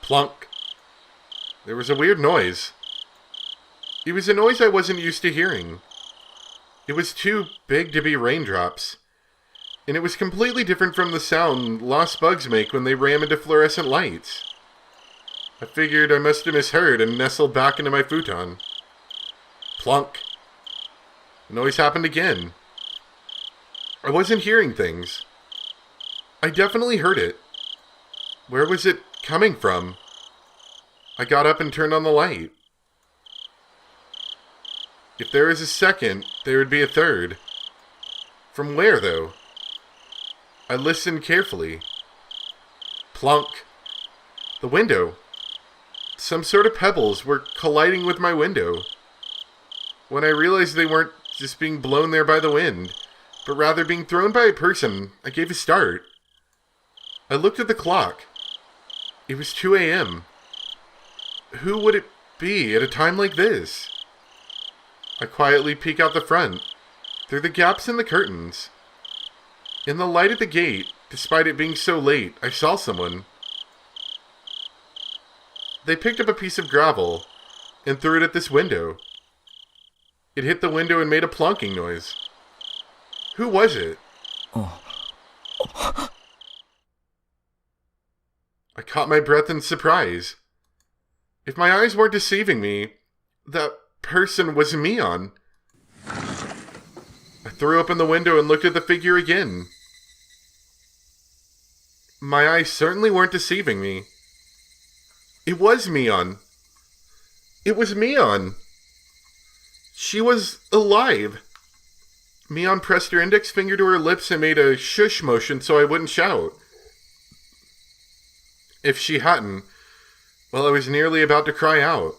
Plunk. There was a weird noise. It was a noise I wasn't used to hearing. It was too big to be raindrops. And it was completely different from the sound lost bugs make when they ram into fluorescent lights. I figured I must have misheard and nestled back into my futon. Plunk. The noise happened again. I wasn't hearing things. I definitely heard it. Where was it coming from? I got up and turned on the light. If there is a second, there would be a third. From where, though? I listened carefully. Plunk. The window. Some sort of pebbles were colliding with my window. When I realized they weren't just being blown there by the wind, but rather being thrown by a person, I gave a start. I looked at the clock. It was 2 a.m. Who would it be at a time like this? I quietly peek out the front, through the gaps in the curtains. In the light at the gate, despite it being so late, I saw someone. They picked up a piece of gravel and threw it at this window. It hit the window and made a plonking noise. Who was it? I caught my breath in surprise. If my eyes weren't deceiving me, that person was Mion. I threw open the window and looked at the figure again. My eyes certainly weren't deceiving me. It was Mion. It was Mion. She was alive. Mion pressed her index finger to her lips and made a shush motion so I wouldn't shout. If she hadn't, well, I was nearly about to cry out.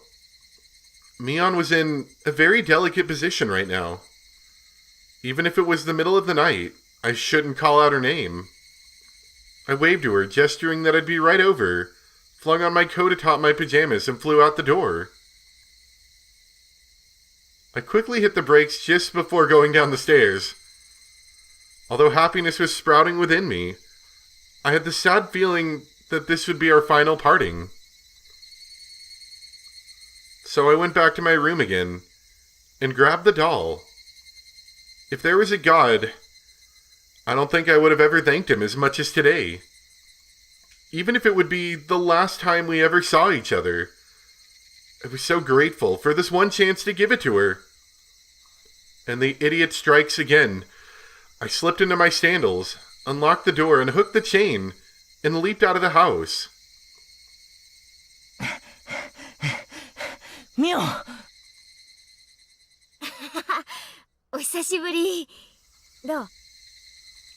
Mion was in a very delicate position right now. Even if it was the middle of the night, I shouldn't call out her name. I waved to her, gesturing that I'd be right over, flung on my coat atop my pajamas, and flew out the door. I quickly hit the brakes just before going down the stairs. Although happiness was sprouting within me, I had the sad feeling that this would be our final parting. So I went back to my room again, and grabbed the doll. If there was a God, I don't think I would have ever thanked him as much as today. Even if it would be the last time we ever saw each other. I was so grateful for this one chance to give it to her. And the idiot strikes again. I slipped into my sandals, unlocked the door, and hooked the chain, and leaped out of the house. Mio! お久しぶり。どう？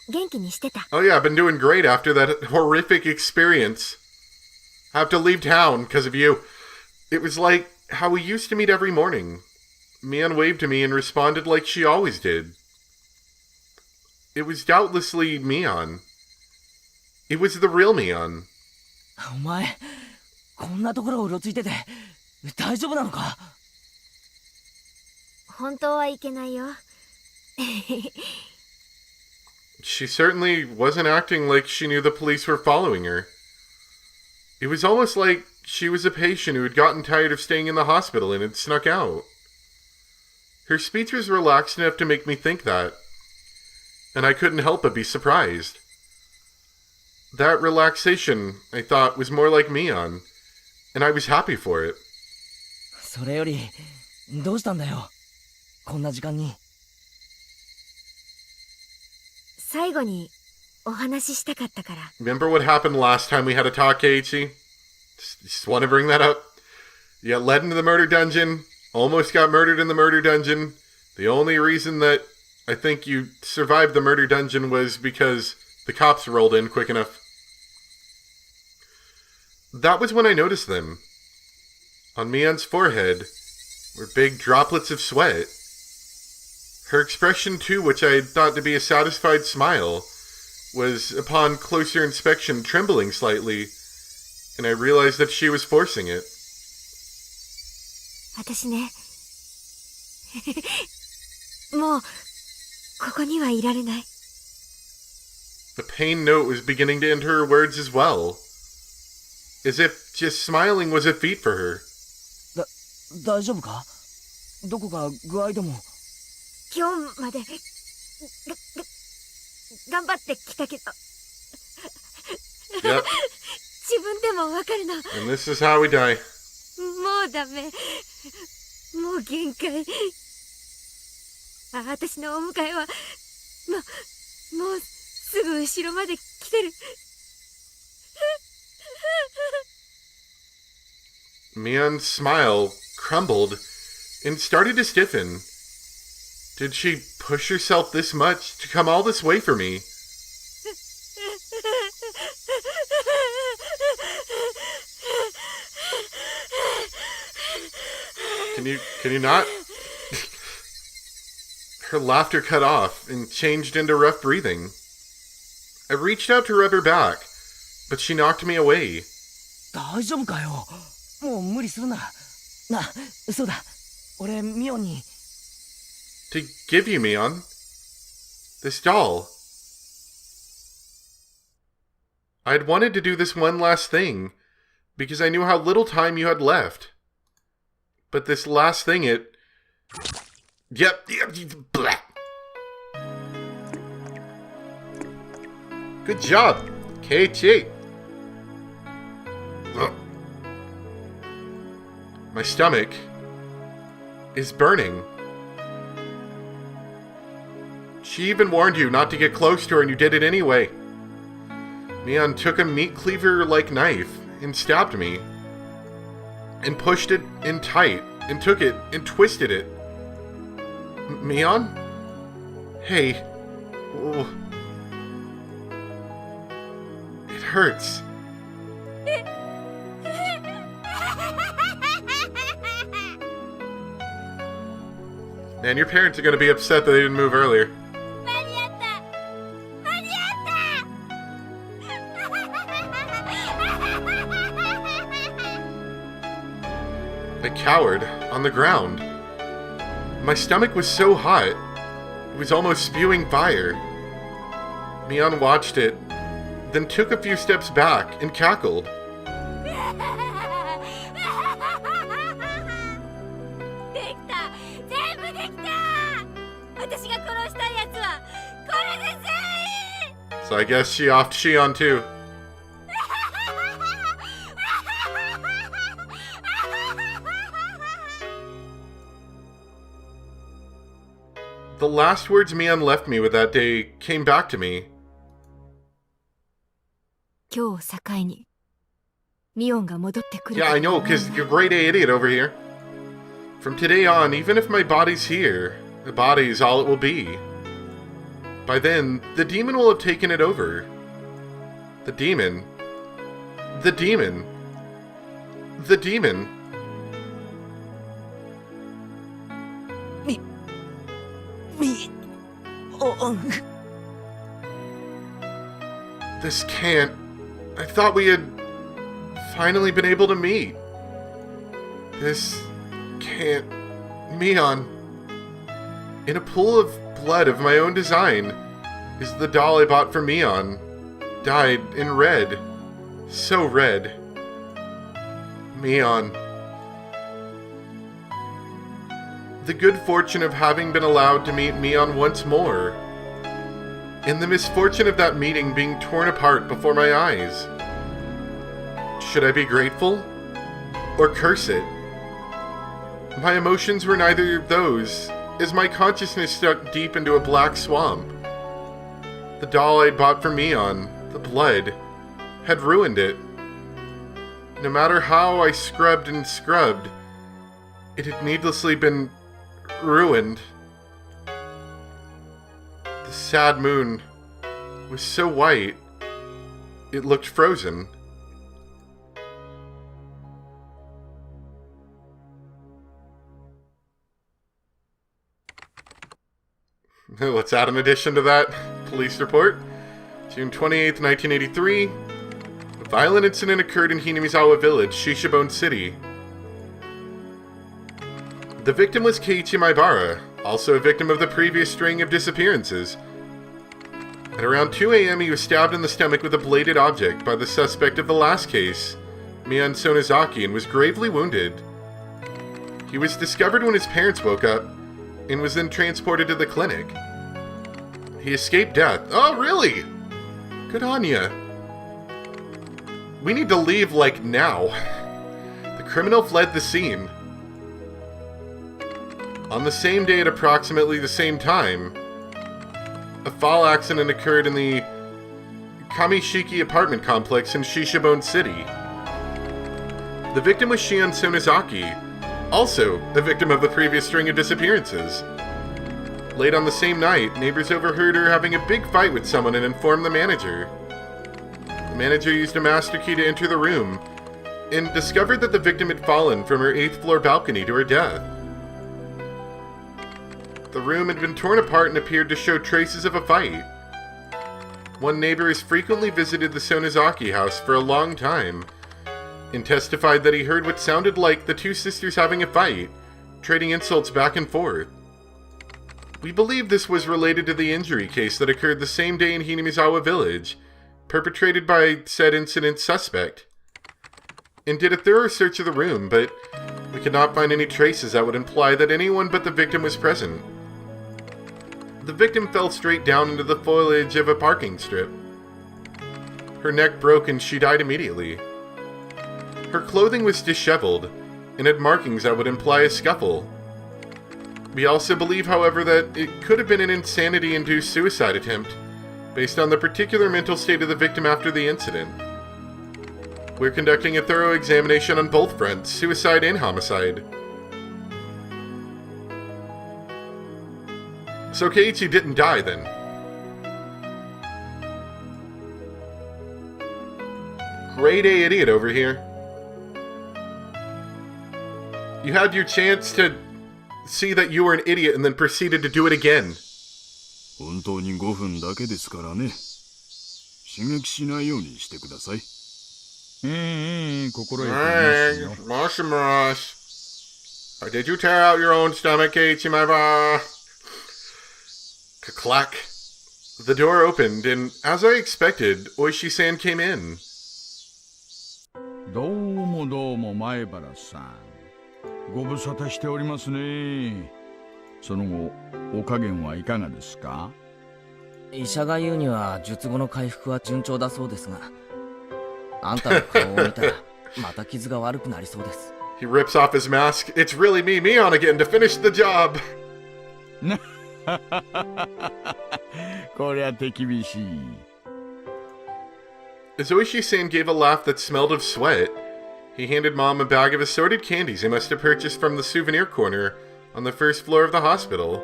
元気にしてた？ Oh yeah, I've been doing great after that horrific experience. I have to leave town because of you. It was like how we used to meet every morning. Mion waved to me and responded like she always did. It was doubtlessly Mion. It was the real Mion. お前、こんなところをうろついてて、大丈夫なのか？本当はいけないよ。She certainly wasn't acting like she knew the police were following her. It was almost like she was a patient who had gotten tired of staying in the hospital and had snuck out. Her speech was relaxed enough to make me think that, and I couldn't help but be surprised. That relaxation, I thought, was more like Mion, and I was happy for it. それより、どうしたんだよ？こんな時間に。最後にお話ししたかったから。Remember what happened last time we had a talk, Keichi? Just want to bring that up. You got led into the murder dungeon, almost got murdered in the murder dungeon. The only reason that I think you survived the murder dungeon was because the cops rolled in quick enough. That was when I noticed them. On Mion's forehead were big droplets of sweat. Her expression, too, which I had thought to be a satisfied smile, was, upon closer inspection, trembling slightly, and I realized that she was forcing it. 私ね、もうここにはいられない。The pain note was beginning to enter her words as well. as if just smiling was a feat for her. 大丈夫か？どこか具合でも。今日まで頑張ってきたけど Yep. 自分でもわかるの。 And this is how we die. もうダメ。もう限界。私のお迎えはもうすぐ後ろまで来てる。Mion's smile crumbled and started to stiffen. Did she push herself this much to come all this way for me? Can you not? Her laughter cut off and changed into rough breathing. I reached out to rub her back, but she knocked me away. 大丈夫かよ。もう無理するな。そうだ。俺ミオンに。To give you, Mion, this doll. I had wanted to do this one last thing, because I knew how little time you had left. But this last thing, Yep, blah. Good job, Keichi. Ugh. My stomach is burning. She even warned you not to get close to her, and you did it anyway. Mion took a meat cleaver-like knife and stabbed me, and pushed it in tight, and took it and twisted it. Mion? Hey. Oh. It hurts. Man, your parents are gonna be upset that they didn't move earlier. I cowered on the ground. My stomach was so hot, it was almost spewing fire. Mion watched it, then took a few steps back and cackled. So I guess she offed Shion too. The last words Mion left me with that day came back to me. 今日を境にミオンが戻ってくる。 Yeah, I know, because you're a grade A idiot over here. From today on, even if my body's here, the body's all it will be. By then, the demon will have taken it over. The demon. The demon. The demon. This can't. I thought we had finally been able to meet. This can't. Mion. In a pool of blood of my own design is the doll I bought for Mion. Dyed in red. So red. Mion. The good fortune of having been allowed to meet Mion once more, and the misfortune of that meeting being torn apart before my eyes. Should I be grateful? Or curse it? My emotions were neither of those, as my consciousness stuck deep into a black swamp. The doll I'd bought for Mion, the blood, had ruined it. No matter how I scrubbed and scrubbed, it had needlessly been ruined. The sad moon was so white, it looked frozen. Let's add an addition to that police report. June 28th, 1983. A violent incident occurred in Hinamizawa Village, Shishabone City. The victim was Keichi Maibara, also a victim of the previous string of disappearances. At around 2 a.m. he was stabbed in the stomach with a bladed object by the suspect of the last case, Mion Sonozaki and was gravely wounded. He was discovered when his parents woke up and was then transported to the clinic. He escaped death. Oh, really? Good on ya. We need to leave, like, now. The criminal fled the scene. On the same day at approximately the same time, a fall accident occurred in the Kamishiki apartment complex in Shishabone City. The victim was Shion Sonozaki, also a victim of the previous string of disappearances. Late on the same night, neighbors overheard her having a big fight with someone and informed the manager. The manager used a master key to enter the room and discovered that the victim had fallen from her 8th floor balcony to her death. The room had been torn apart and appeared to show traces of a fight. One neighbor has frequently visited the Sonozaki house for a long time and testified that he heard what sounded like the two sisters having a fight, trading insults back and forth. We believe this was related to the injury case that occurred the same day in Hinamizawa Village, perpetrated by said incident suspect, and did a thorough search of the room, but we could not find any traces that would imply that anyone but the victim was present. The victim fell straight down into the foliage of a parking strip. Her neck broke and she died immediately. Her clothing was disheveled and had markings that would imply a scuffle. We also believe, however, that it could have been an insanity-induced suicide attempt based on the particular mental state of the victim after the incident. We're conducting a thorough examination on both fronts, suicide and homicide. So Keiichi didn't die, then. Grade A idiot over here. You had your chance to see that you were an idiot and then proceeded to do it again. 本当に5分だけですからね。刺激しないようにしてください。心得ていますよ。Mosh. Did you tear out your own stomach, Keiichi, my boy? Clack. The door opened, and as I expected, Oishi-san came in. どうも前原さん。ご無沙汰しておりますね。その後、お加減はいかがですか？医者が言うには術後の回復は順調だそうですが、あんたの顔を見たらまた傷が悪くなりそうです。He rips off his mask. It's really me, Mion again, to finish the job. こりゃ手厳しい。As Oishi-san gave a laugh that smelled of sweat, he handed Mom a bag of assorted candies he must have purchased from the souvenir corner on the first floor of the hospital.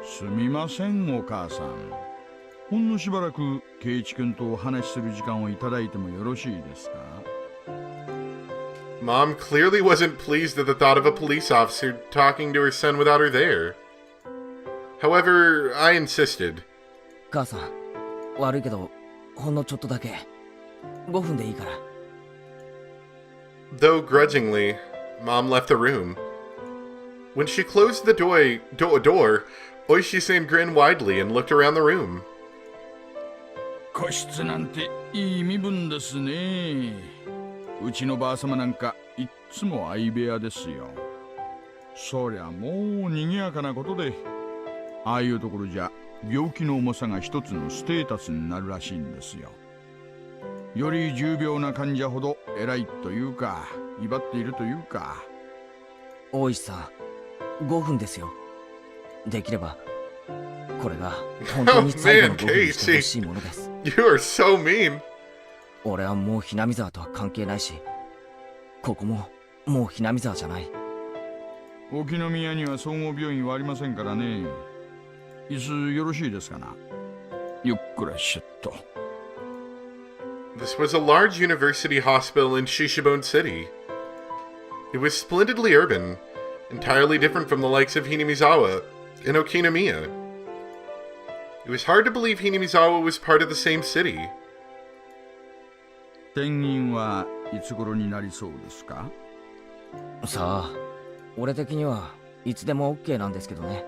すみません、お母さん。ほんのしばらく圭一君とお話しする時間をいただいてもよろしいですか？ Mom clearly wasn't pleased at the thought of a police officer talking to her son without her there. However, I insisted. 母さん、悪いけど、ほんのちょっとだけ。5分でいいから。Though grudgingly, Mom left the room. When she closed the door, Oishi-san grinned widely and looked around the room. 個室なんていい身分ですね。うちのばあさまなんかいっつも相部屋ですよ。そりゃもう賑やかなことで、ああいうところじゃ病気の重さが一つのステータスになるらしいんですよ。より重病な患者ほど偉いというか、威張っているというか。大石さん、5分ですよ。できれば、これが本当に最後の5分にしてほしいものです。You are so mean. 俺はもうひなみ沢とは関係ないし、ここももうひなみ沢じゃない。沖宮には総合病院はありませんからね。椅子よろしいですかな。ゆっくらしっと。This was a large university hospital in Shishabone City. It was splendidly urban, entirely different from the likes of Hinamizawa and Okinomiya. It was hard to believe Hinamizawa was part of the same city. 転院はいつ頃になりそうですか？さあ、俺的にはいつでも OK なんですけどね。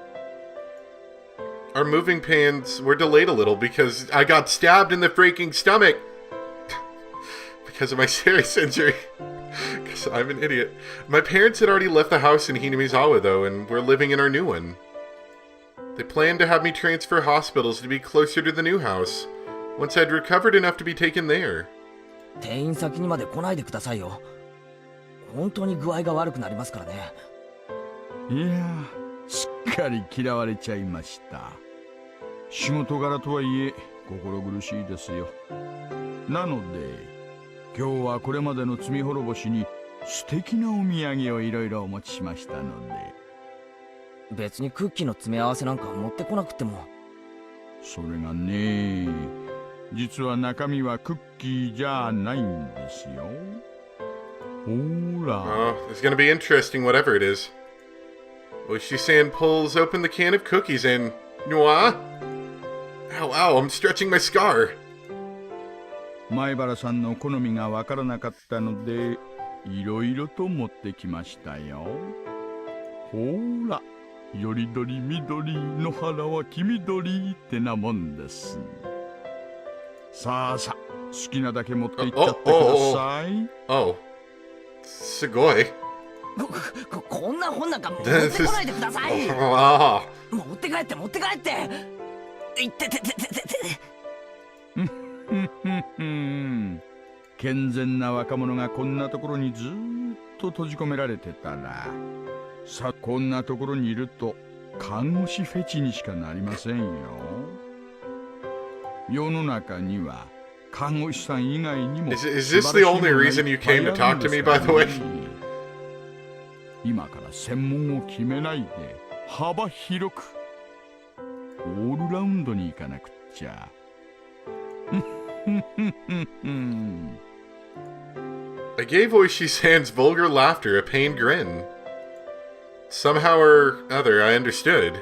Our moving pans were delayed a little because I got stabbed in the freaking stomach. because of my serious injury. Because I'm an idiot. My parents had already left the house in Hinamizawa, though, and were living in our new one. They planned to have me transfer hospitals to be closer to the new house, once I'd recovered enough to be taken there. 転院先にまで来ないでくださいよ。本当に具合が悪くなりますからね。いや、しっかり嫌われちゃいました。仕事柄とはいえ心苦しいですよ。なので今日はこれまでの罪滅ぼしに素敵なお土産をいろいろお持ちしましたので。別にクッキーの詰め合わせなんか持ってこなくても。それがね、実は中身はクッキーじゃないんですよ。ほら。Oh, it's gonna be interesting, whatever it is. Oishi-san pulls open the can of cookies and... Noir? Ow, ow, I'm stretching my scar. 前原さんの好みがわからなかったので、いろいろと持ってきましたよ。ほら。よりどりみどり野原は黄緑ってなもんです。さあさ、好きなだけ持っていっちゃってください。Oh, すごい。こんな本なんか持ってこないでください。持って帰って持って帰って。いってててててて。健全な若者がこんなところにずっと閉じ込められてたら。さ、こんなところにいると看護師フェチにしかなりませんよ。世の中には看護師さん以外にも Is this the only reason you came to talk to me, by the way? 今から専門を決めないで幅広くオールラウンドに行かなくっちゃ。I gave Oishi-san's vulgar laughter a pained grin. Somehow or other, I understood.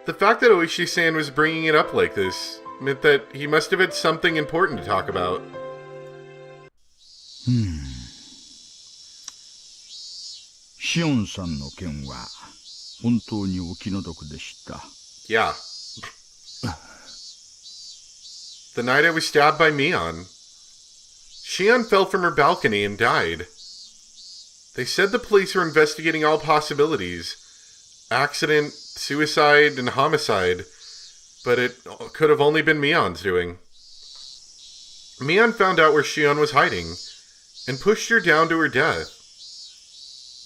The fact that Oishi-san was bringing it up like this meant that he must have had something important to talk about. シオンさんの件は本当にお気の毒でした。Yeah. The night I was stabbed by Mion, Shion fell from her balcony and died. They said the police were investigating all possibilities. Accident, suicide, and homicide. But it could have only been Mion's doing. Mion found out where Shion was hiding, and pushed her down to her death.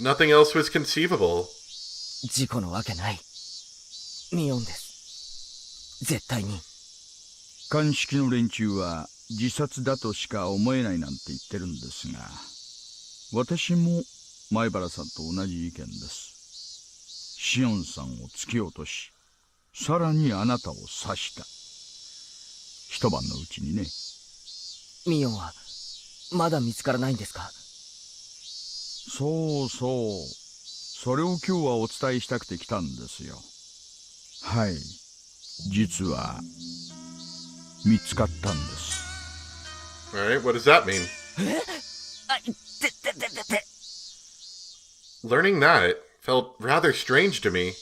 Nothing else was conceivable. 事故のわけない。ミオンです。絶対に。鑑識の連中は自殺だとしか思えないなんて言ってるんですが、私も前原さんと同じ意見です。シオンさんを突き落とし、さらにあなたを刺した。一晩のうちにね。ミオンはまだ見つからないんですか？そうそう。それを今日はお伝えしたくて来たんですよ。はい。実は見つかったんです。Alright, what does that mean? Learning that felt rather strange to me.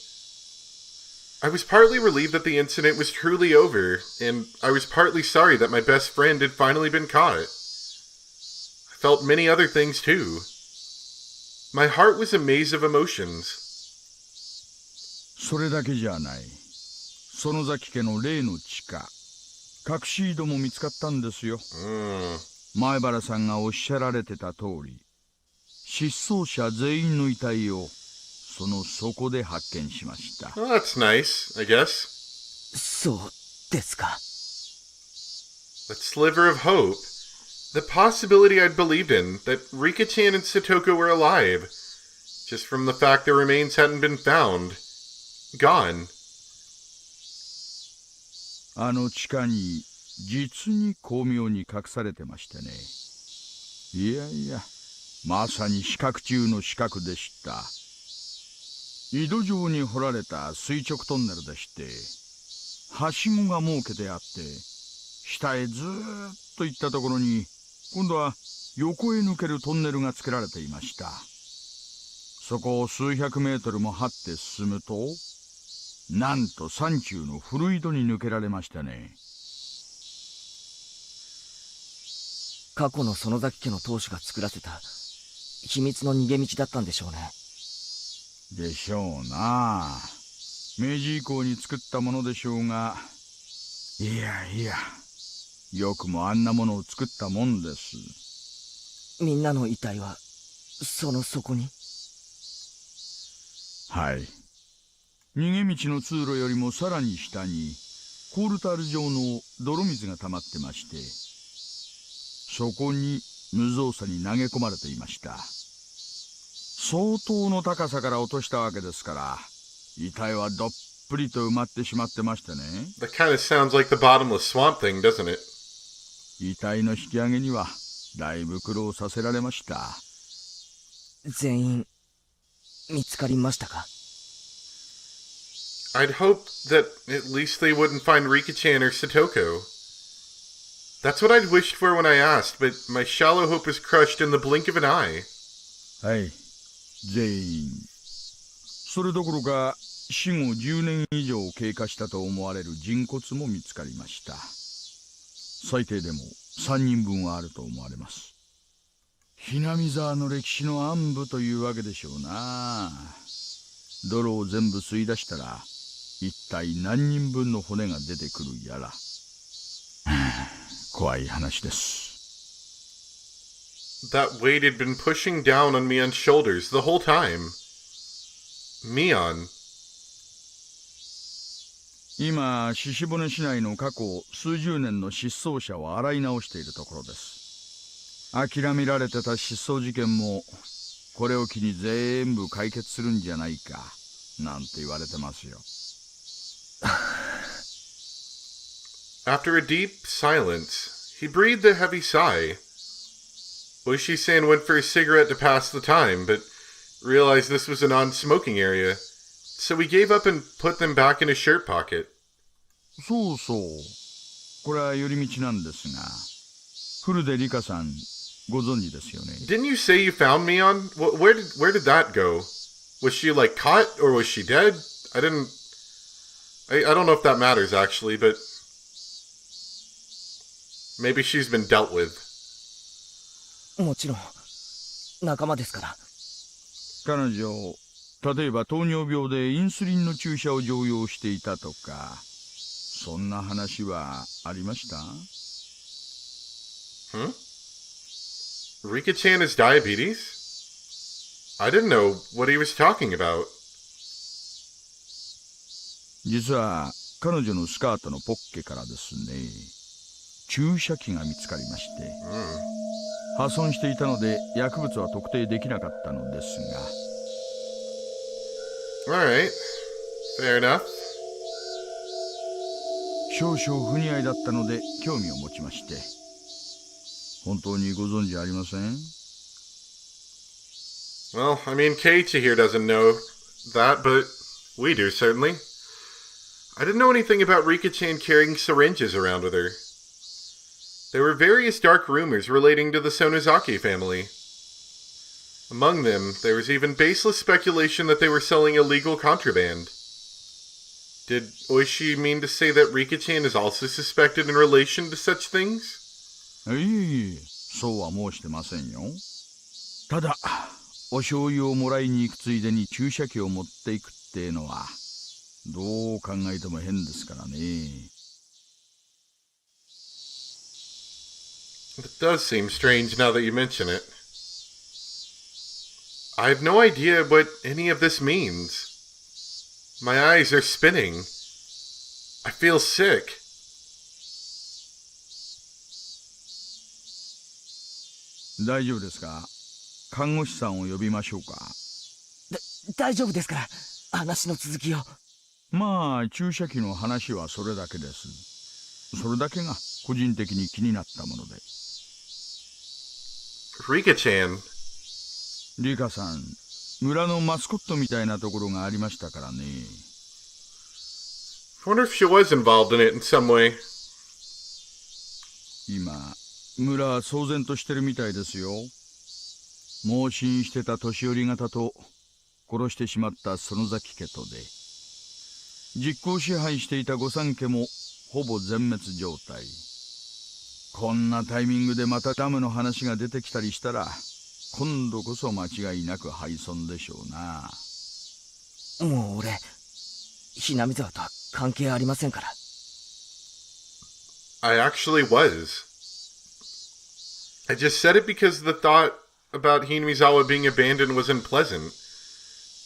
I was partly relieved that the incident was truly over, and I was partly sorry that my best friend had finally been caught. I felt many other things too. My heart was a maze of emotions. それだけじゃない。園崎家の例の地下、隠し井戸も見つかったんですよ。前原さんがおっしゃられてた通り、失踪者全員の遺体をその底で発見しました。Well, that's nice, I guess. そうですか。That sliver of hope, the possibility I'd believed in, that Rika-chan and Satoko were alive, just from the fact their remains hadn't been found. Gone. あの地下に実に巧妙に隠されてましてね。いやいや、まさに死角中の死角でした。井戸状に掘られた垂直トンネルでして、はしごが設けてあって、下へずーっと行ったところに、今度は横へ抜けるトンネルが作られていました。そこを数百メートルも張って進むと、なんと山中の古井戸に抜けられましたね。過去の園崎家の当主が作らせた秘密の逃げ道だったんでしょうね。でしょうな。明治以降に作ったものでしょうが、いやいや、よくもあんなものを作ったもんです。みんなの遺体はその底に。はい。逃げ道の通路よりもさらに下にコールタール状の泥水が溜まってまして、そこに無造作に投げ込まれていました。相当の高さから落としたわけですから、遺体はどっぷりと埋まってしまってましてね。That kind of sounds like the bottomless swamp thing, doesn't it? 遺体の引き上げにはだいぶ苦労させられました。全員見つかりましたか？ I'd hoped that at least they wouldn't find Rika-chan or Satoko. That's what I'd wished for when I asked, but my shallow hope was crushed in the blink of an eye. はい、全員。それどころか死後10年以上経過したと思われる人骨も見つかりました。最低でも3人分はあると思われます。ひなみ沢の歴史の暗部というわけでしょうな。泥を全部吸い出したら一体何人分の骨が出てくるやら。怖い話です。That weight had been pushing down on Mion's shoulders the whole time. Mion. 今、鹿骨市内の過去数十年の失踪者を洗い直しているところです。諦められてた失踪事件もこれを機に全部解決するんじゃないかなんて言われてますよ。After a deep silence, he breathed a heavy sigh. Oishi-san went for a cigarette to pass the time, but realized this was a non-smoking area, so he gave up and put them back in his shirt pocket. そうそう。これは寄り道なんですが、古出里香さんご存知ですよね。Didn't you say you found Mion? Where did that go? Was she like caught or was she dead? I don't know if that matters actually, but maybe she's been dealt with. もちろん仲間ですから。彼女、例えば糖尿病でインスリンの注射を常用していたとか、そんな話はありました？ Rika-chan has diabetes? I didn't know what he was talking about. 実は彼女のスカートのポッケからですね、注射器が見つかりまして、破損していたので薬物は特定できなかったのですが。Alright, fair enough. 少々不似合いだったので興味を持ちまして。本当にご存知ありません？ Well, I mean, Keichi here doesn't know that, but we do, certainly. I didn't know anything about Rika-chan carrying syringes around with her. There were various dark rumors relating to the Sonozaki family. Among them, there was even baseless speculation that they were selling illegal contraband. Did Oishi mean to say that Rika-chan is also suspected in relation to such things? いえいえ、そうは申してませんよ。ただ、お醤油をもらいに行くついでに注射器を持っていくっていうのは、どう考えても変ですからね。It does seem strange now that you mention it. I have no idea what any of this means. My eyes are spinning. I feel sick. 大丈夫ですか？看護師さんを呼びましょうか？大丈夫ですから、話の続きを。まあ、注射器の話はそれだけです。それだけが個人的に気になったもので。Rika-chan. リカさん、村のマスコットみたいなところがありましたからね。I wonder if she was involved in it in some way. 今、村は騒然としてるみたいですよ。盲信してた年寄り方と殺してしまった園崎家とで、実効支配していた御三家もほぼ全滅状態。こんなタイミングでまたダムの話が出てきたりしたら、今度こそ間違いなく敗損でしょうな。もう俺、ひなみ沢とは関係ありませんから。I actually was. I just said it because the thought about Hinamizawa being abandoned was unpleasant,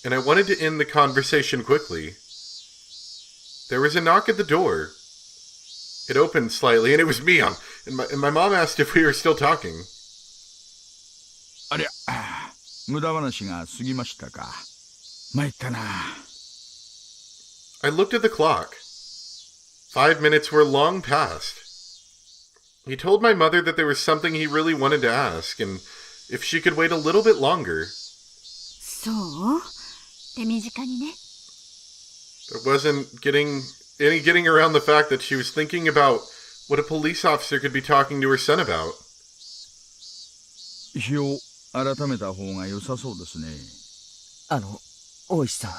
and I wanted to end the conversation quickly. There was a knock at the door. It opened slightly, and it was Mion. And my mom asked if we were still talking. ありゃ、無駄話が過ぎましたか。参ったな。I looked at the clock. 5 minutes were long past. He told my mother that there was something he really wanted to ask, and if she could wait a little bit longer. そう？手短にね。There wasn't getting around the fact that she was thinking about what a police officer could be talking to her son about. 日を改めた方が良さそうですね。大石さ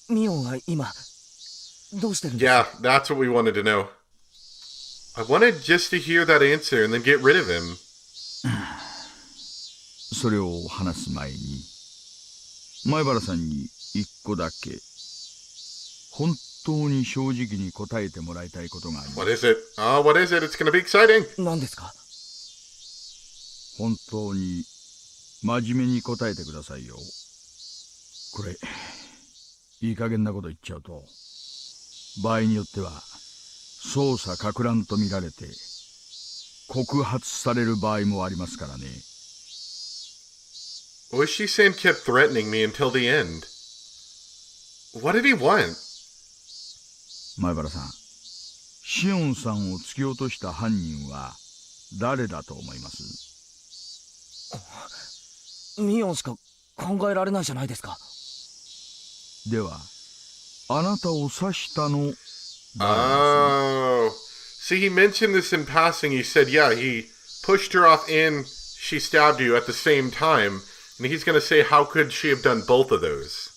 ん、ミオンは今、どうしてるんですか？ Yeah, that's what we wanted to know. I wanted just to hear that answer and then get rid of him. それを話す前に、前原さんに一個だけ、本当に正直に答えてもらいたいことがあります。What is it? What is it? It's gonna be exciting. 何ですか？本当に真面目に答えてくださいよ。これ、いい加減なこと言っちゃうと、場合によっては、捜査攪乱と見られて、告発される場合もありますからね。Oishi-san kept threatening me until the end. What did he want? 前原さん、シオンさんを突き落とした犯人は誰だと思います？ミオンしか考えられないじゃないですか。では、あなたを刺したの Oh. See, he mentioned this in passing. He said, yeah, he pushed her off and she stabbed you at the same time. And he's going to say, how could she have done both of those?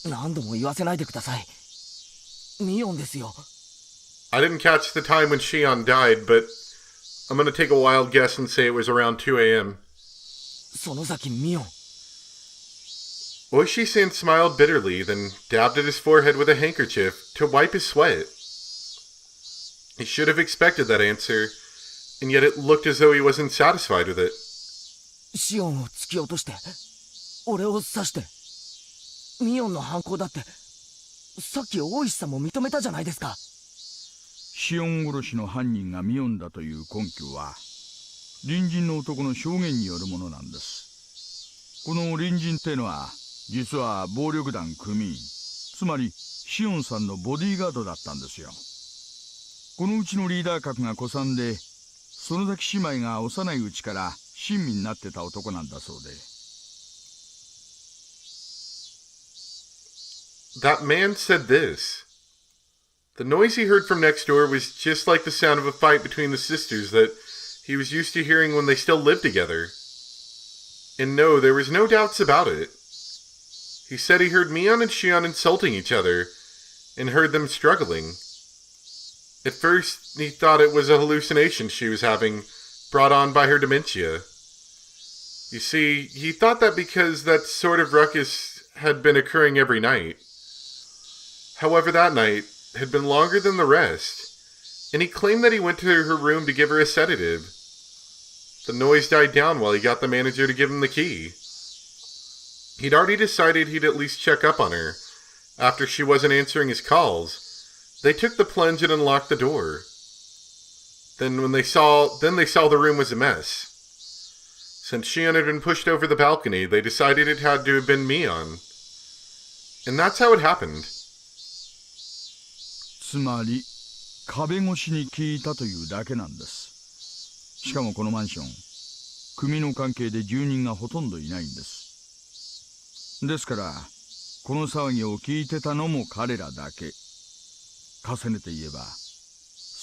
何度も言わせないでください。ミオンですよ。I didn't catch the time when Shion died, but I'm going to take a wild guess and say it was around 2 a.m. 園崎ミオン。Oishi-san smiled bitterly, then dabbed at his forehead with a handkerchief to wipe his sweat. He should have expected that answer, and yet it looked as though he wasn't satisfied with it. シオンを突き落として、俺を刺して、ミオンの犯行だって、さっき大石さんも認めたじゃないですか。シオン殺しの犯人がミオンだという根拠は、隣人の男の証言によるものなんです。この隣人ってのは、実は暴力団組員、つまりシオンさんのボディーガードだったんですよ。このうちのリーダー格が古参で、園崎姉妹が幼いうちから親身になってた男なんだそうで。That man said this. The noise he heard from next door was just like the sound of a fight between the sisters that he was used to hearing when they still lived together. And no, there was no doubts about it. He said he heard Mion and Shion insulting each other, and heard them struggling. At first, he thought it was a hallucination she was having, brought on by her dementia. You see, he thought that because that sort of ruckus had been occurring every night. However, that night had been longer than the rest, and he claimed that he went to her room to give her a sedative. The noise died down while he got the manager to give him the key. He'd already decided he'd at least check up on her. After she wasn't answering his calls, they took the plunge and unlocked the door. Then they saw the room was a mess. Since Shion had been pushed over the balcony, they decided it had to have been Mion. And that's how it happened. つまり、壁越しに聞いたというだけなんです。しかもこのマンション、組の関係で住人がほとんどいないんです。ですから、この騒ぎを聞いてたのも彼らだけ。重ねて言えば、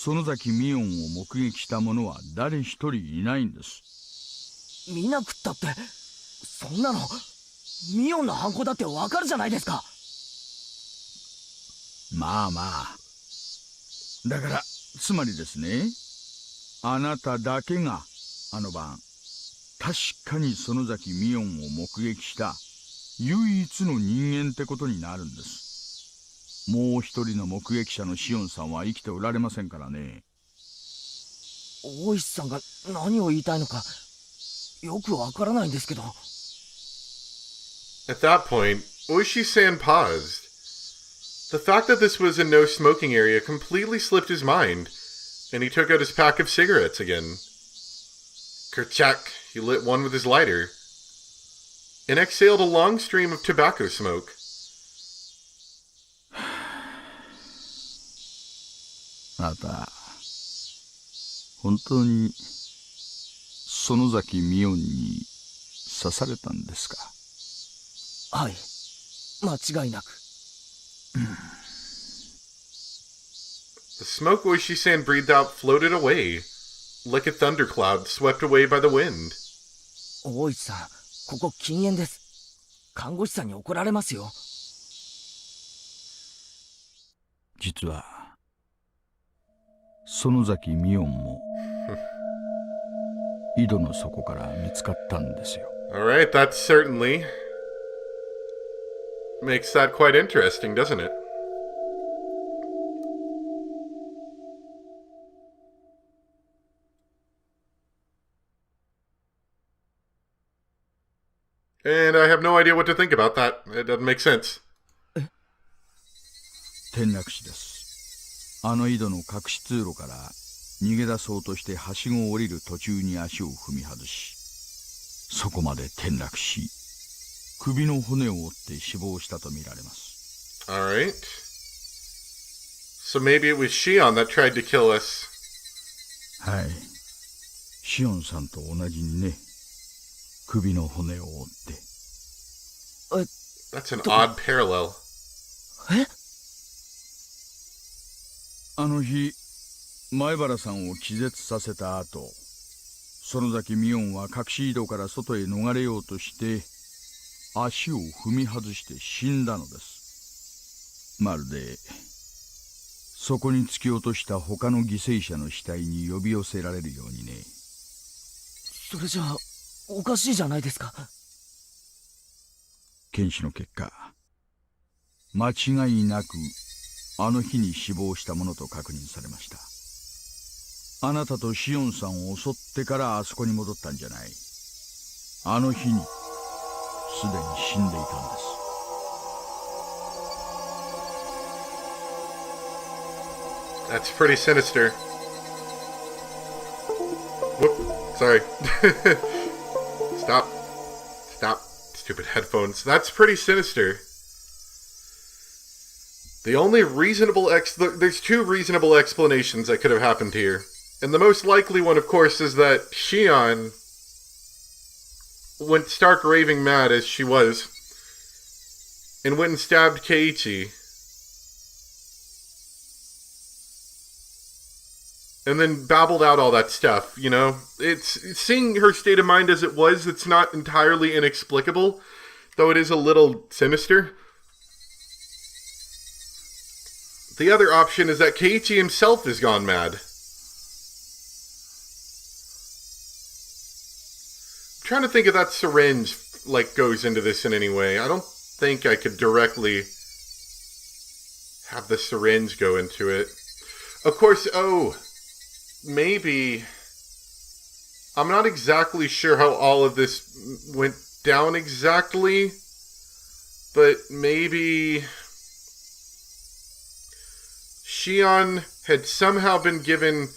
園崎ミオンを目撃した者は誰一人いないんです。見なくったって、そんなの、ミオンの犯行だってわかるじゃないですか。まあまあ。だから、つまりですね、あなただけがあの晩確かに園崎美音を目撃した唯一の人間ってことになるんです。もう一人の目撃者のシオンさんは生きておられませんからね。大石さんが何を言いたいのかよくわからないんですけど。 At that point, Oishi-san paused. The fact that this was a no-smoking area completely slipped his mind, and he took out his pack of cigarettes again. Kerchak, he lit one with his lighter, and exhaled a long stream of tobacco smoke. あなた、本当に園崎美音に刺されたんですか？はい、間違いなく。The smoke Oishi-san breathed out floated away, like a thundercloud swept away by the wind. 大石さん、ここ禁煙です。看護師さんに怒られますよ。実は園崎美音も井戸の底から見つかったんですよ。Alright, that certainly makes that quite interesting, doesn't it? And I have no idea what to think about that. It doesn't make sense. 転落死です。あの井戸の隠し通路から逃げ出そうとしてはしごを降りる途中に足を踏み外し、そこまで転落し、首の骨を折って死亡したとみられます。Alright. So maybe it was Shion that tried to kill us. はい。シオンさんと同じにね。首の骨を折って。That's an odd parallel. え？あの日、前原さんを気絶させた後、園崎美音は隠し井戸から外へ逃れようとして、足を踏み外して死んだのです。まるで、そこに突き落とした他の犠牲者の死体に呼び寄せられるようにね。それじゃあ、おかしいじゃないですか。検視の結果、間違いなくあの日に死亡したものと確認されました。あなたとシオンさんを襲ってからあそこに戻ったんじゃない。あの日にすでに死んでいたんです。That's pretty sinister. Whoop, sorry. Stop. Stupid headphones. That's pretty sinister. The only reasonable there's two reasonable explanations that could have happened here. And the most likely one, of course, is that Shion went stark raving mad as she was and went and stabbed Keiichi. And then babbled out all that stuff, you know? It's seeing her state of mind as it was, it's not entirely inexplicable, though it is a little sinister. The other option is that Keiichi himself has gone mad. I'm trying to think if that syringe, goes into this in any way. I don't think I could directly have the syringe go into it. Of course, maybe, I'm not exactly sure how all of this went down exactly, but maybe Shion had somehow been given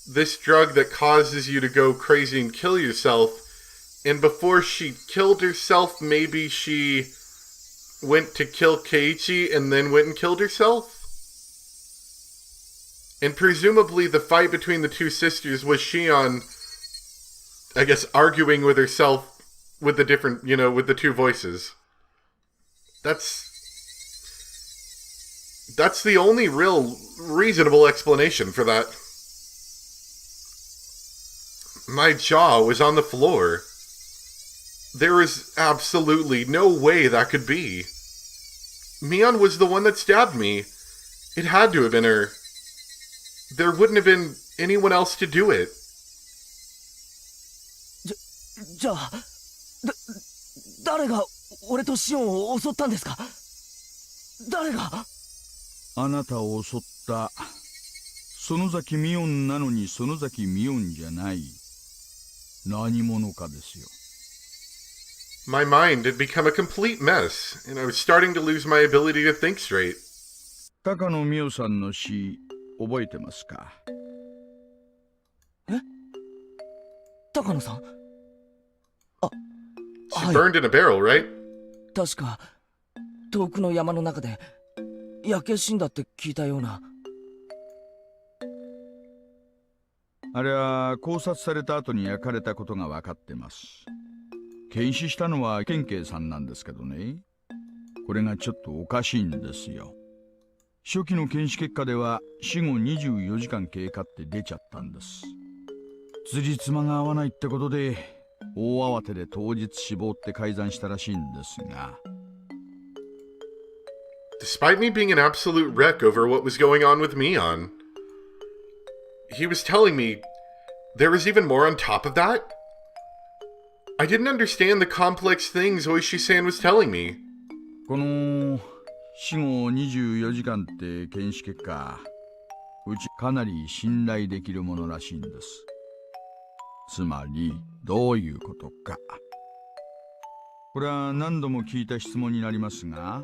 this drug that causes you to go crazy and kill yourself, and before she killed herself, maybe she went to kill Keiichi and then went and killed herself? And presumably the fight between the two sisters was Shion, I guess, arguing with herself with the different, with the two voices. That's the only real reasonable explanation for that. My jaw was on the floor. There was absolutely no way that could be. Mion was the one that stabbed me. It had to have been her. There wouldn't have been anyone else to do it. じゃあ、誰が俺とシオンを襲ったんですか？誰が？あなたを襲った園崎ミオンなのに園崎ミオンじゃない何者かですよ。My mind had become a complete mess, and I was starting to lose my ability to think straight. 高野美代さんの詩覚えてますか？高野さん？あ、She はい。 burned in a barrel, right? 確か遠くの山の中で焼け死んだって聞いたような。あれは考察された後に焼かれたことが分かってます。検視したのは県警さんなんですけどね、これがちょっとおかしいんですよ。初期の検視結果では死後24時間経過って出ちゃったんです。辻褄が合わないってことで大慌てで当日死亡って改ざんしたらしいんですが、Despite me being an absolute wreck over what was going on with Mion, he was telling me there was even more on top of that? I didn't understand the complex things Oishi-san was telling me. この死後24時間って検視結果、うちかなり信頼できるものらしいんです。つまりどういうことか。これは何度も聞いた質問になりますが、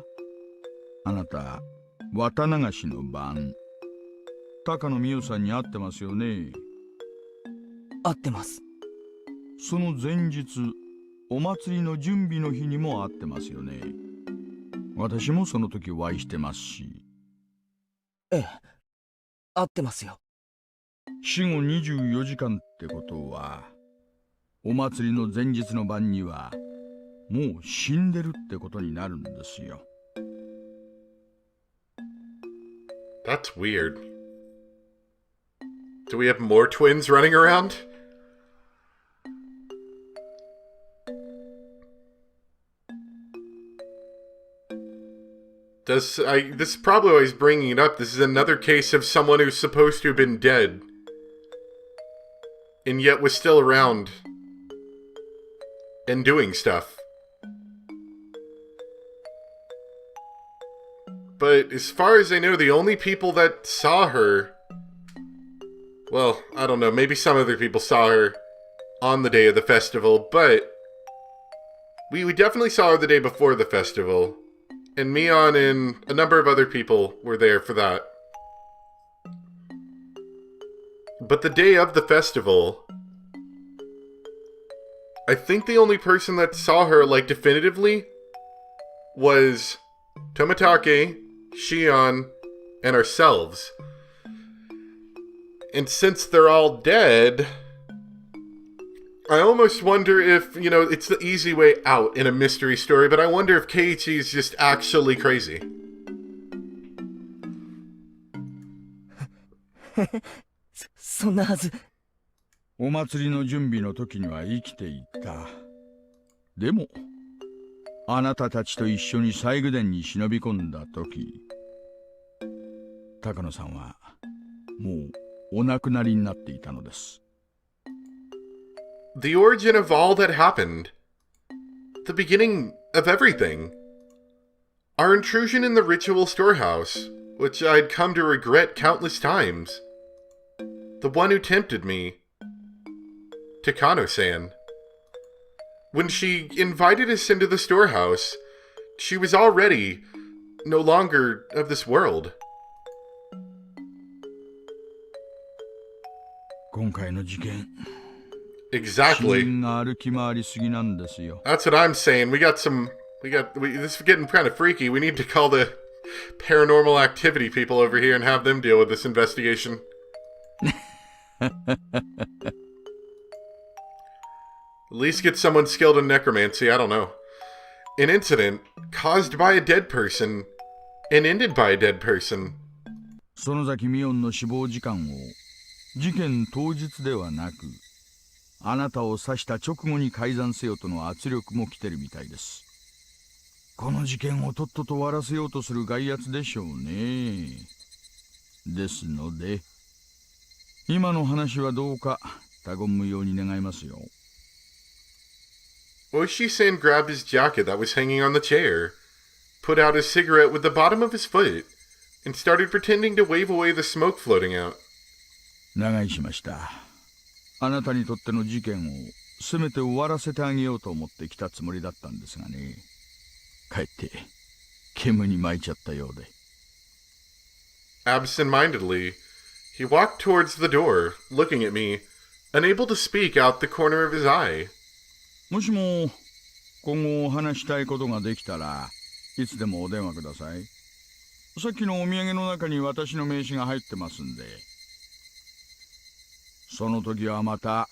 あなた綿流しの晩高野美代さんに会ってますよね？合ってます。その前日お祭りの準備の日にも会ってますよね？私もその時お会いしてますし。ええ、合ってますよ。死後24時間ってことはお祭りの前日の晩にはもう死んでるってことになるんですよ。That's weird. Do we have more twins running around? This is probably why he's bringing it up. This is another case of someone who's supposed to have been dead, and yet was still around and doing stuff. But as far as I know, the only people that saw her, well, I don't know, maybe some other people saw her on the day of the festival, but we definitely saw her the day before the festival. And Mion and a number of other people were there for that. But the day of the festival, I think the only person that saw her, like, definitively was Tomitake, Shion, and ourselves. And since they're all dead, I almost wonder if, you know, it's the easy way out in a mystery story, but I wonder if Keiichi is just actually crazy. そんなはず。お祭りの準備の時には生きていた。でもあなたたちと一緒に西宮殿に忍び込んだ時、高野さんはもうお亡くなりになっていたのです。The origin of all that happened. The beginning of everything. Our intrusion in the ritual storehouse, which I'd come to regret countless times. The one who tempted me. Takano-san. When she invited us into the storehouse, she was already no longer of this world. 今回の事件、 Exactly. 死人が歩き回りすぎなんですよ。 That's what I'm saying. This is getting kind of freaky. We need to call the paranormal activity people over here and have them deal with this investigation. At least get someone skilled in necromancy, I don't know. An incident caused by a dead person and ended by a dead person. 園崎美音の死亡時間を事件当日ではなく、あなたを刺した直後に改ざんせよとの圧力も来てるみたいです。この事件をとっとと終わらせようとする外圧でしょうね。ですので、今の話はどうか他言無用に願いますよ。Oishi-san grabbed his jacket that was hanging on the chair, put out his cigarette with the bottom of his foot, and started pretending to wave away the smoke floating out. 長居しました。あなたにとっての事件をせめて終わらせてあげようと思って来たつもりだったんですがね。かえって煙に巻いちゃったようで。Absent-mindedly, he walked towards the door, looking at me, unable to speak out the corner of his eye. もしも今後話したいことができたらいつでもお電話ください。さっきのお土産の中に私の名刺が入ってますんで。その時はまた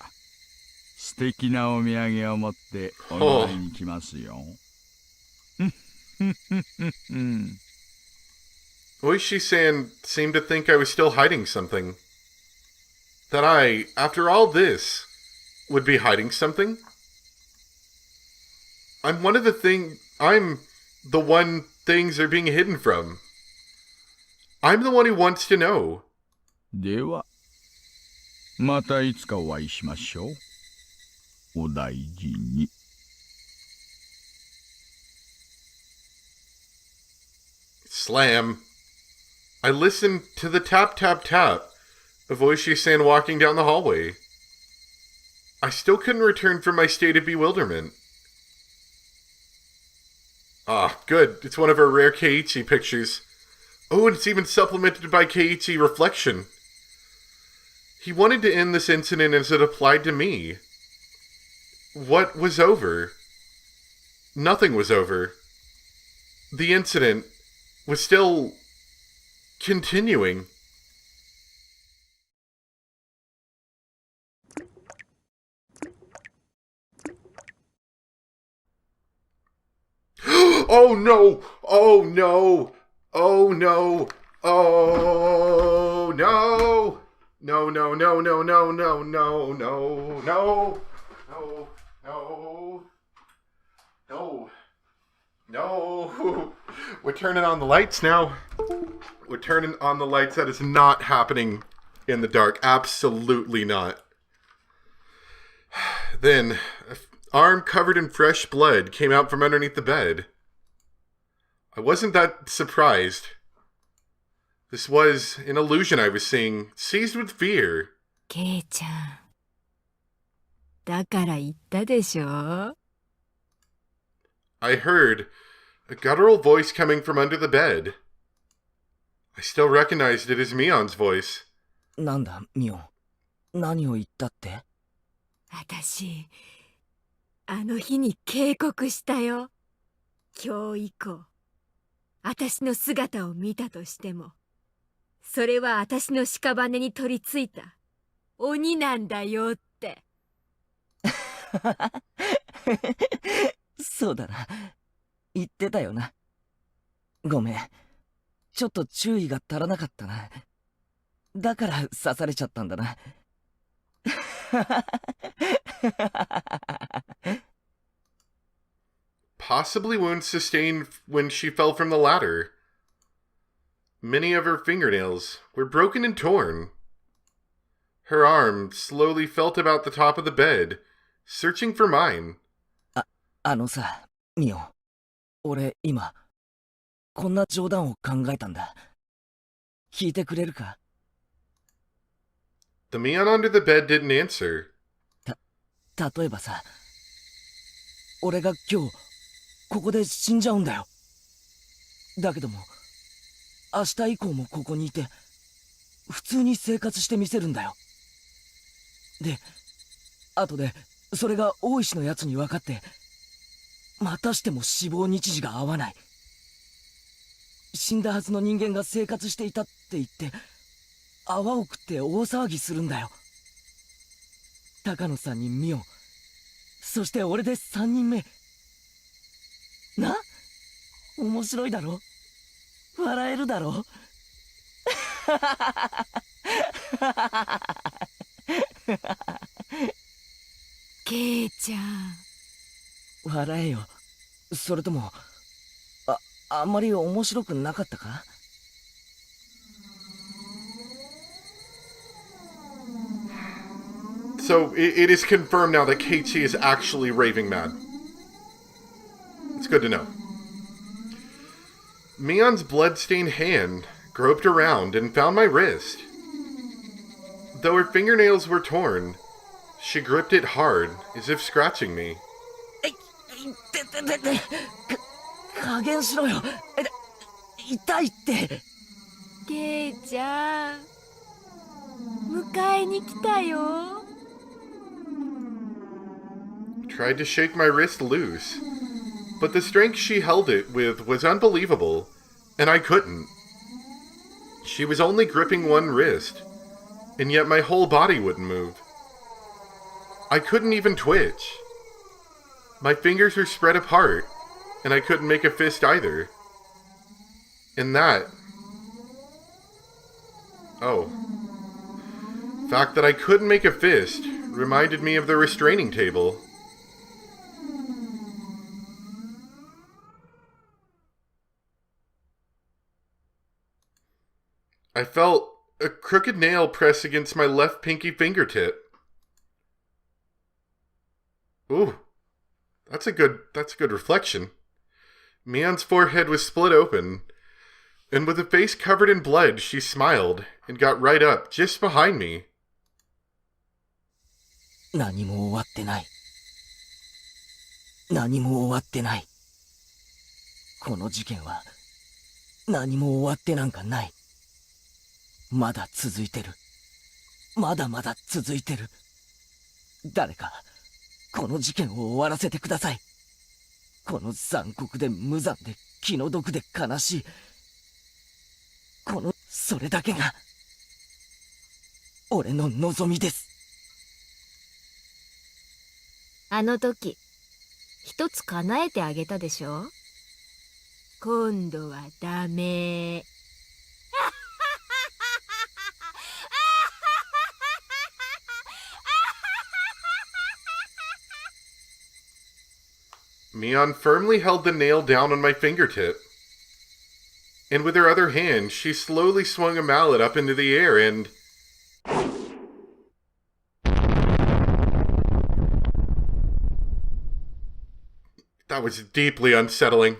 素敵なお土産を持ってお祝いに来ますよ。Oishi-san seemed to think I was still hiding something. That I, after all this, would be hiding something? I'm the one things are being hidden from. I'm the one who wants to know. では、またいつかお会いしましょう。お大事に。Slam. I listened to the tap, tap, tap of Oishi-san walking down the hallway. I still couldn't return from my state of bewilderment. Ah, good. It's one of our rare Keichi pictures. Oh, and it's even supplemented by Keiichi reflection. He wanted to end this incident as it applied to me. What was over? Nothing was over. The incident was still continuing. Oh no! Oh no! Oh no! Oh no! No, no, no, no, no, no, no, no, no, no, no, no, no. We're turning on the lights now. We're turning on the lights. That is not happening in the dark. Absolutely not. Then, an arm covered in fresh blood came out from underneath the bed. I wasn't that surprised. This was an illusion I was seeing, seized with fear. ケイちゃん。だから言ったでしょ I heard a guttural voice coming from under the bed. I still recognized it as Mion's voice. なんだ、ミオン。何を言ったって？私、あの日に警告したよ。今日以降、私の姿を見たとしても、それは私の屍に取り付いた鬼なんだよって。そうだな。言ってたよな。ごめん。ちょっと注意が足らなかったな。だから刺されちゃったんだな。Possibly wounds sustained when she fell from the ladder. Many of her fingernails were broken and torn. Her arm slowly felt about the top of the bed, searching for mine. あのさ、ミオン。俺、今、こんな冗談を考えたんだ。聞いてくれるか？ The Mion under the bed didn't answer. 例えばさ、俺が今日、ここで死んじゃうんだよ。だけども、明日以降もここにいて、普通に生活してみせるんだよ。で、後で、それが大石のやつに分かって、またしても死亡日時が合わない。死んだはずの人間が生活していたって言って、泡を食って大騒ぎするんだよ。高野さんにミオン、そして俺で3人目。な？面白いだろ？笑えるだろ？ケイちゃん。笑えよ。それとも、あんまり面白くなかったか？So it is confirmed now that Keiichi is actually raving mad. It's good to know. Mion's blood-stained hand groped around and found my wrist. Though her fingernails were torn, she gripped it hard, as if scratching me. 加減しろよ。痛いって。ケイちゃん、迎えに来たよ。Tried to shake my wrist loose, but the strength she held it with was unbelievable, and I couldn't. She was only gripping one wrist, and yet my whole body wouldn't move. I couldn't even twitch. My fingers were spread apart, and I couldn't make a fist either. And that... Oh. Fact that I couldn't make a fist reminded me of the restraining table. I felt a crooked nail press against my left pinky fingertip. Ooh, that's a good reflection. Mion's forehead was split open, and with a face covered in blood, she smiled and got right up just behind me. 何も終わってない。何も終わってない。この事件は何も終わってなんかない。まだ続いてる。まだまだ続いてる。誰かこの事件を終わらせてください。この残酷で無残で気の毒で悲しい。それだけが俺の望みです。あの時、一つ叶えてあげたでしょ。今度はダメ。Mion firmly held the nail down on my fingertip. And with her other hand, she slowly swung a mallet up into the air and... That was deeply unsettling.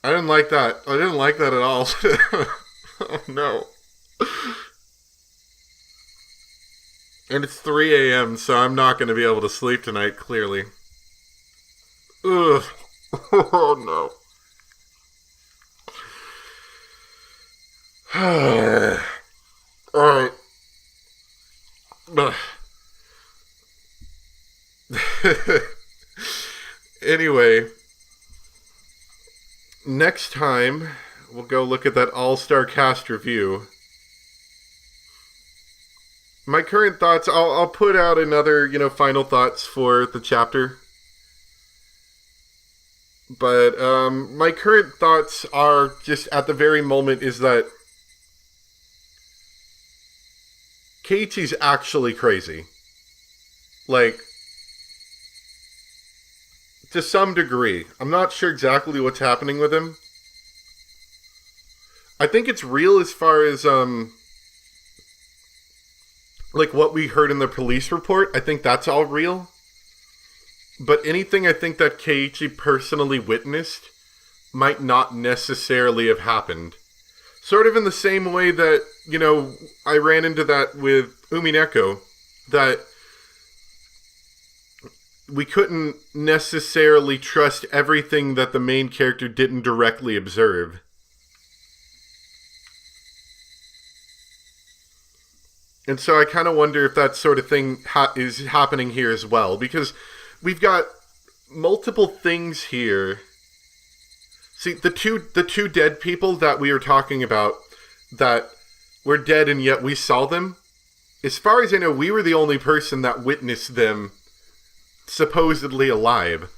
I didn't like that. I didn't like that at all. Oh, no. And it's 3 a.m., so I'm not going to be able to sleep tonight, clearly. Ugh. Oh, no. Alright. Anyway, next time we'll go look at that all-star cast review. My current thoughts, I'll put out another, final thoughts for the chapter. But my current thoughts are just at the very moment is that Keiichi's actually crazy. Like, to some degree. I'm not sure exactly what's happening with him. I think it's real as far as, like what we heard in the police report. I think that's all real. But anything I think that Keiichi personally witnessed might not necessarily have happened. Sort of in the same way that, I ran into that with Umineko, that we couldn't necessarily trust everything that the main character didn't directly observe. And so I kind of wonder if that sort of thing is happening here as well, because we've got multiple things here. See, the two dead people that we were talking about that were dead and yet we saw them, as far as I know, we were the only person that witnessed them supposedly alive.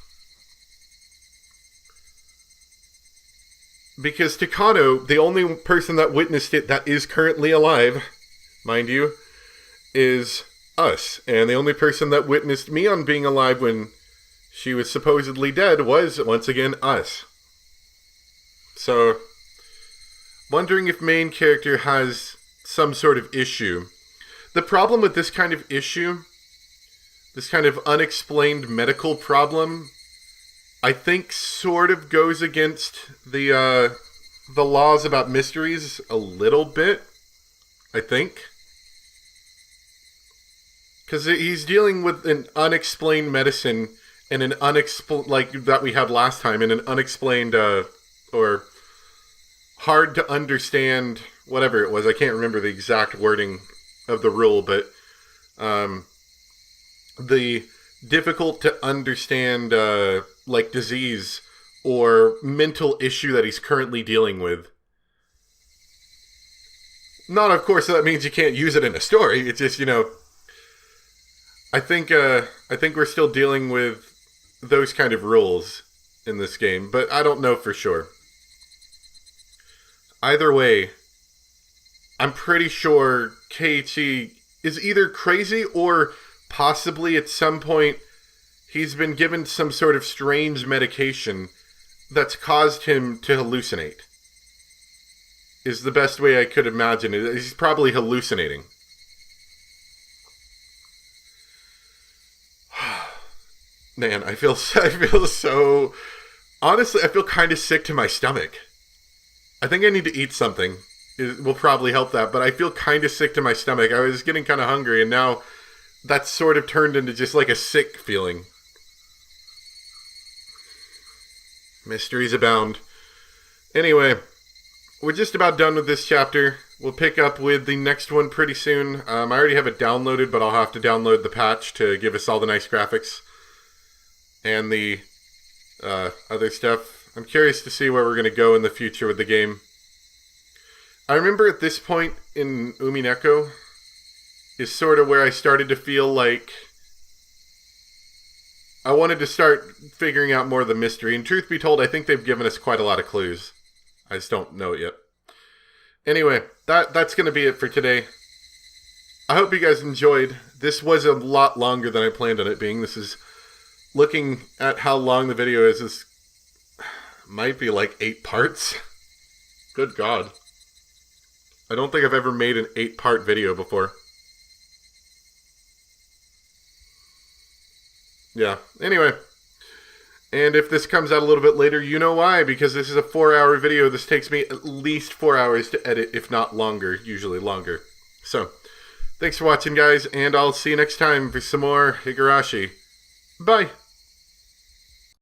Because Takano, the only person that witnessed it that is currently alive, mind you, is us. And the only person that witnessed Mion being alive when she was supposedly dead was, once again, us. So, wondering if main character has some sort of issue. The problem with this kind of issue, this kind of unexplained medical problem, I think sort of goes against the laws about mysteries a little bit, I think. Because he's dealing with an unexplained medicine and an like that we had last time, and an unexplained or hard to understand, whatever it was. I can't remember the exact wording of the rule, but the difficult to understand like disease or mental issue that he's currently dealing with. Not, of course, that means you can't use it in a story. It's just, I think we're still dealing with those kind of rules in this game, but I don't know for sure. Either way, I'm pretty sure Keiichi is either crazy or possibly at some point he's been given some sort of strange medication that's caused him to hallucinate. Is the best way I could imagine it. He's probably hallucinating. Man, I feel so... Honestly, I feel kind of sick to my stomach. I think I need to eat something. It will probably help that, but I feel kind of sick to my stomach. I was getting kind of hungry, and now that's sort of turned into just like a sick feeling. Mysteries abound. Anyway, we're just about done with this chapter. We'll pick up with the next one pretty soon. I already have it downloaded, but I'll have to download the patch to give us all the nice graphics and the other stuff. I'm curious to see where we're going to go in the future with the game. I remember at this point in Umineko is sort of where I started to feel like I wanted to start figuring out more of the mystery. And truth be told, I think they've given us quite a lot of clues. I just don't know it yet. Anyway, that's going to be it for today. I hope you guys enjoyed. This was a lot longer than I planned on it being. This is, looking at how long the video is, this might be like 8 parts. Good God. I don't think I've ever made an 8-part video before. Yeah, anyway. And if this comes out a little bit later, you know why. Because this is a 4-hour video. This takes me at least 4 hours to edit, if not longer. Usually longer. So, thanks for watching, guys. And I'll see you next time for some more Higurashi. Bye.